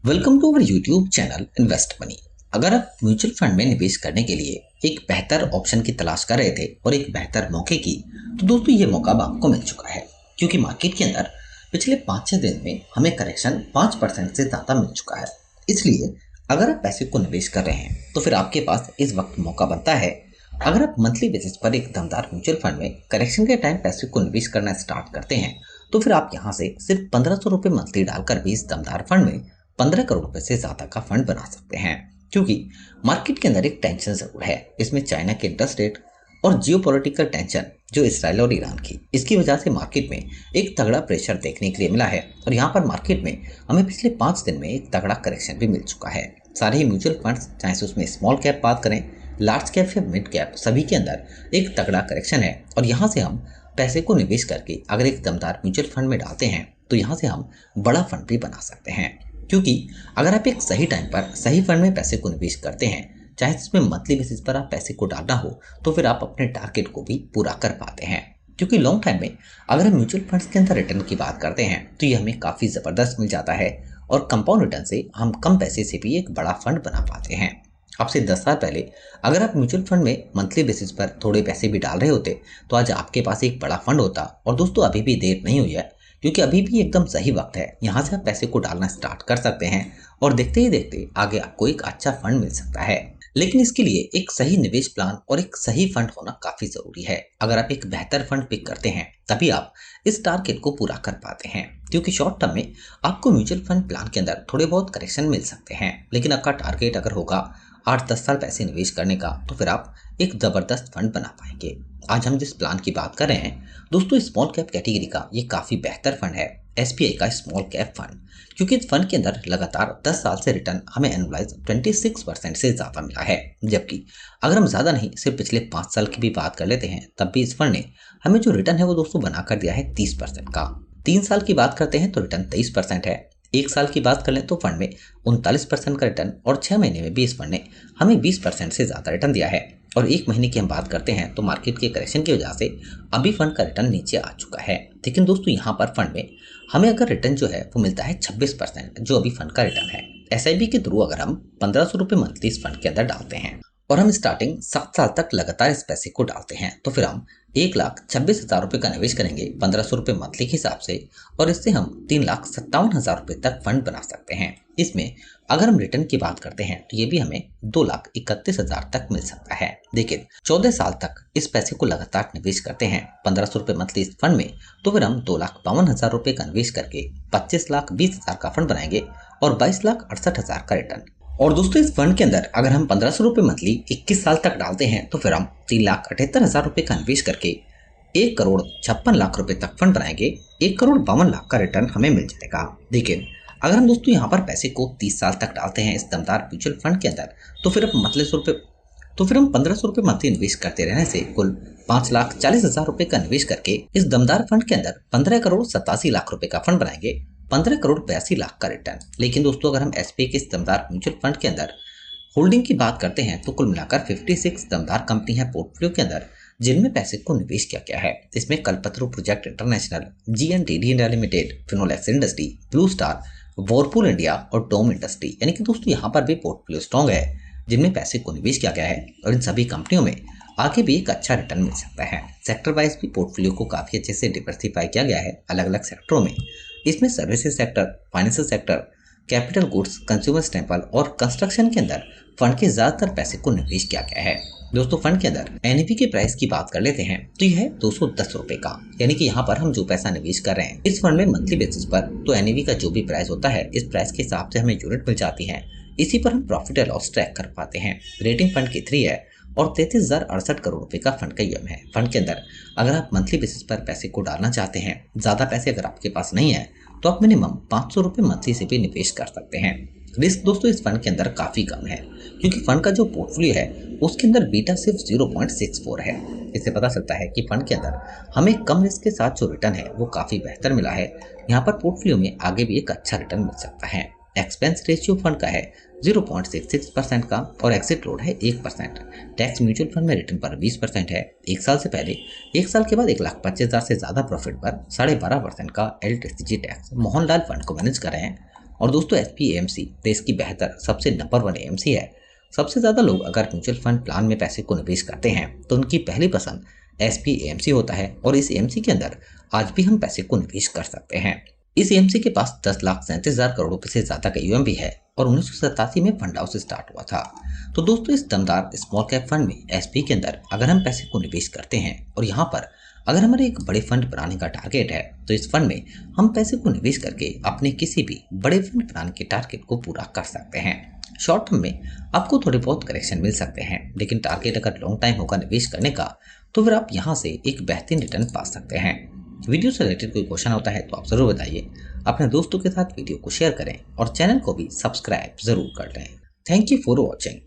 Welcome to our YouTube channel invest money. अगर आप mutual fund में निवेश करने के लिए एक बेहतर ऑप्शन की तलाश कर रहे थे और एक बेहतर मौके की, तो दोस्तों ये मौका अब आपको मिल चुका है, क्योंकि मार्केट के अंदर पिछले 5-6 दिन में हमें करेक्शन 5% से ज़्यादा मिल चुका है। इसलिए अगर आप पैसे को निवेश कर रहे हैं तो फिर आपके पास इस वक्त मौका बनता है। अगर आप मंथली बेसिस पर एक दमदार म्यूचुअल फंड में करेक्शन के टाइम पैसे को निवेश करना स्टार्ट करते हैं, तो फिर आप यहाँ से सिर्फ 1500 रुपये मंथली डालकर भी इस दमदार फंड में 15 करोड़ रुपए से ज्यादा का फंड बना सकते हैं। क्योंकि मार्केट के अंदर एक टेंशन जरूर है, इसमें चाइना के इंटरेस्ट रेट और जियोपॉलिटिकल टेंशन जो इसराइल और ईरान की, इसकी वजह से मार्केट में एक तगड़ा प्रेशर देखने के लिए मिला है। और यहाँ पर मार्केट में हमें पिछले 5 दिन में एक तगड़ा करेक्शन भी मिल चुका है। सारे ही म्यूचुअल फंड्स, चाहे उसमें स्मॉल कैप बात करें, लार्ज कैप या मिड कैप, सभी के अंदर एक तगड़ा करेक्शन है। और यहाँ से हम पैसे को निवेश करके अगर एक दमदार म्यूचुअल फंड में डालते हैं तो यहाँ से हम बड़ा फंड भी बना सकते हैं। क्योंकि अगर आप एक सही टाइम पर सही फंड में पैसे को निवेश करते हैं, चाहे इसमें मंथली बेसिस पर आप पैसे को डालना हो, तो फिर आप अपने टारगेट को भी पूरा कर पाते हैं। क्योंकि लॉन्ग टाइम में अगर हम म्यूचुअल फंड्स के अंदर रिटर्न की बात करते हैं तो ये हमें काफ़ी ज़बरदस्त मिल जाता है और कंपाउंड रिटर्न से हम कम पैसे से भी एक बड़ा फंड बना पाते हैं। अब से 10 साल पहले अगर आप म्यूचुअल फंड में मंथली बेसिस पर थोड़े पैसे भी डाल रहे होते तो आज आपके पास एक बड़ा फंड होता। और दोस्तों अभी भी देर नहीं हुई है, क्योंकि अभी भी एकदम सही वक्त है। यहाँ से आप पैसे को डालना स्टार्ट कर सकते हैं और देखते ही देखते आगे आपको एक अच्छा फंड मिल सकता है। लेकिन इसके लिए एक सही निवेश प्लान और एक सही फंड होना काफी जरूरी है। अगर आप एक बेहतर फंड पिक करते हैं तभी आप इस टारगेट को पूरा कर पाते हैं। क्योंकि शॉर्ट टर्म में आपको म्यूचुअल फंड प्लान के अंदर थोड़े बहुत करेक्शन मिल सकते हैं, लेकिन आपका टारगेट अगर होगा 8-10 साल पैसे निवेश करने का, तो फिर आप एक जबरदस्त फंड बना पाएंगे। आज हम जिस प्लान की बात कर रहे हैं दोस्तों, स्मॉल कैप कैटेगरी का ये काफी बेहतर फंड है, एसबीआई का स्मॉल कैप फंड। क्योंकि इस फंड के अंदर लगातार 10 साल से रिटर्न हमें एनुअलाइज 26% से ज्यादा मिला है। जबकि अगर हम ज्यादा नहीं, सिर्फ पिछले 5 साल की भी बात कर लेते हैं, तब भी इस फंड ने हमें जो रिटर्न है वो दोस्तों बना कर दिया है 30% का। 3 साल की बात करते हैं तो रिटर्न 23% है। 1 साल की बात कर लें तो फंड में 39% का रिटर्न, और 6 महीने में भी इस फंड ने हमें 20% से ज्यादा रिटर्न दिया है। और 1 महीने की हम बात करते हैं तो मार्केट के करेक्शन की वजह से अभी फंड का रिटर्न नीचे आ चुका है। लेकिन दोस्तों यहाँ पर फंड में हमें अगर रिटर्न जो है वो मिलता है 26%, जो अभी फंड का रिटर्न है। एसआईपी के थ्रू अगर हम 1500 रुपये मंथली इस फंड के अंदर डालते हैं और हम स्टार्टिंग 7 साल तक लगातार इस पैसे को डालते हैं, तो फिर हम 1,26,000 रुपये का निवेश करेंगे 1500 रुपये मंथली के हिसाब से, और इससे हम 3,57,000 रुपये तक फंड बना सकते हैं। इसमें अगर हम रिटर्न की बात करते हैं तो ये भी हमें 2,31,000 तक मिल सकता है। लेकिन 14 साल तक इस पैसे को लगातार निवेश करते हैं 1500 रुपये मंथली इस फंड में, तो फिर हम 2,52,000 रुपये का निवेश करके 25,20,000 का फंड बनाएंगे और 22,68,000 का रिटर्न। और दोस्तों इस फंड के अंदर अगर हम 1500 रुपये मंथली 21 साल तक डालते हैं तो फिर हम 3,78,000 रुपये का निवेश करके 1,56,00,000 रुपये तक फंड बनाएंगे। 1,52,00,000 का रिटर्न हमें मिल जाएगा। लेकिन अगर हम दोस्तों यहाँ पर पैसे को 30 साल तक डालते हैं इस दमदार म्यूचुअल फंड के अंदर, तो फिर हम 1500 रुपये मंथली निवेश करते रहने से कुल 5,40,000 रुपये का निवेश करके इस दमदार फंड के अंदर 15,87,00,000 रुपये का फंड बनाएंगे, 15,82,00,000 का रिटर्न। लेकिन दोस्तों अगर हम एसबीआई के इस दमदार म्यूचुअल फंड के अंदर होल्डिंग की बात करते हैं तो कुल मिलाकर 56 दमदार कंपनी है पोर्टफोलियो के अंदर, जिनमें पैसे को निवेश किया गया है। इसमें Kalpataru Project International, GNTD India Limited, Finolex Industry, Blue Star, Whirlpool India और टॉम इंडस्ट्री, यानी कि दोस्तों यहाँ पर भी पोर्टफोलियो स्ट्रॉन्ग है जिनमें पैसे को निवेश किया गया है। और इन सभी कंपनियों में आगे भी एक अच्छा रिटर्न मिल सकता है। सेक्टर वाइज भी पोर्टफोलियो को काफी अच्छे से डिवर्सिफाई किया गया है अलग अलग सेक्टरों में। इसमें services sector, financial sector, capital goods, consumer staple और कंस्ट्रक्शन के अंदर फंड के ज्यादातर पैसे को निवेश किया गया है। दोस्तों फंड के अंदर एनएवी के प्राइस की बात कर लेते हैं तो यह है 210 रुपए का, यानी कि यहाँ पर हम जो पैसा निवेश कर रहे हैं इस फंड में मंथली बेसिस पर, तो एनएवी का जो भी प्राइस होता है इस प्राइस के हिसाब से हमें यूनिट मिल जाती है। इसी पर हम प्रॉफिट एंड लॉस ट्रैक कर पाते हैं। रेटिंग फंड की 3 है और 33,068 करोड़ रुपए का फंड का ईएम है। फंड के अंदर अगर आप मंथली बेसिस पर पैसे को डालना चाहते हैं, ज्यादा पैसे अगर आपके पास नहीं है, तो आप मिनिमम 500 रुपये मंथली से भी निवेश कर सकते हैं। रिस्क दोस्तों इस फंड के अंदर काफी कम है, क्योंकि फंड का जो पोर्टफोलियो है उसके अंदर बीटा सिर्फ 0.64 है। इससे पता चलता है कि फंड के अंदर हमें कम रिस्क के साथ जो रिटर्न है वो काफी बेहतर मिला है। यहाँ पर पोर्टफोलियो में आगे भी एक अच्छा रिटर्न मिल सकता है। एक्सपेंस रेशियो फंड का है 0.66% का और एग्जिट लोड है 1%। टैक्स म्यूचुअल फंड में रिटर्न पर 20% है। 1 साल से पहले 1 साल के बाद 1,25,000 से ज्यादा प्रॉफिट पर 12.5% का LTCG टैक्स। मोहनलाल फंड को मैनेज कर रहे हैं और दोस्तों SPAMC देश की बेहतर सबसे नंबर 1 AMC है। सबसे ज्यादा लोग अगर म्यूचुअल फंड प्लान में पैसे को निवेश करते हैं तो उनकी पहली पसंद SPAMC होता है और इस AMC के अंदर आज भी हम पैसे को निवेश कर सकते हैं। इस AMC के पास 10,37,000 करोड़ रुपए से ज्यादा का AUM भी है और 1987 में फंड हाउस स्टार्ट हुआ था। तो दोस्तों इस दमदार स्मॉल कैप फंड में SP के अंदर अगर हम पैसे को निवेश करते हैं और यहाँ पर अगर हमारे एक बड़े फंड बनाने का टारगेट है तो इस फंड में हम पैसे को निवेश करके अपने किसी भी बड़े फंड बनाने के टारगेट को पूरा कर सकते हैं। शॉर्ट टर्म में आपको थोड़े बहुत करेक्शन मिल सकते हैं, लेकिन टारगेट अगर लॉन्ग टाइम होगा निवेश करने का तो फिर आप यहाँ से एक बेहतरीन रिटर्न पा सकते हैं। वीडियो से रिलेटेड कोई क्वेश्चन होता है तो आप जरूर बताइए। अपने दोस्तों के साथ वीडियो को शेयर करें और चैनल को भी सब्सक्राइब जरूर कर लें। Thank you for watching.